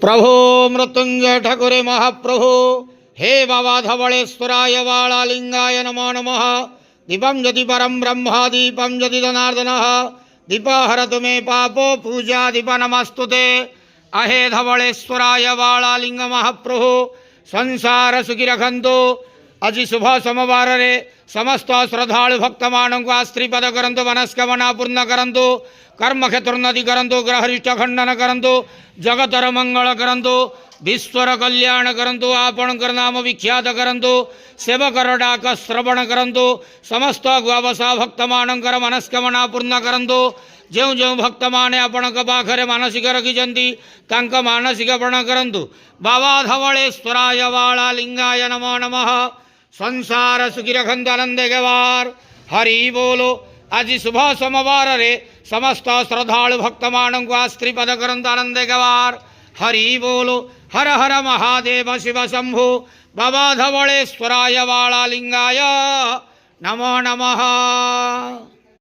प्रभो मृत्युंजय ठाकुरे महाप्रभु हे बाबा धवलेश्वराय वालालिंगाय नमो नमः। दीपं यदि परम ब्रह्म दीपं यदि जनार्दनः दीपहरतु मे पापो पूजा दीप नमस्तुते। अहे धवलेश्वराय वालालिंग महाप्रभु संसार सुखी रखंतु। आज शुभ सोमवार रे समस्त श्रद्धालु भक्त मानक आस्त्रीपद करंतु मनस्कामना पूर्ण करंतु कर्म क्षेत्रोन्नति करंतु ग्रहरिष्ट खंडन करंतु जगतर मंगल करंतु विश्वर कल्याण करंतु आपणकर नाम विख्यात करंतु सेवकर डाक श्रवण करंतु समस्त गुआवसा भक्त मानकर मनस्कामना पूर्ण करंतु। जो जो भक्त माने आपणक पाखरे मानसिक रखिछंती तांक मानसिक पूर्ण करंतु। बाबा धवलेश्वराय वालालिंगाय नमो नमः। संसार सुखी रखंतु आनंदे गवार हरि बोलो। आज शुभ सोमवार रे समस्त श्रद्धालु भक्त मानक आस्त्रीपद करंतु आनंदे गवार हरि बोलो। हर हर महादेव शिव शंभु। बाबा धवलेश्वराय वालालिंगाय नमो नमः।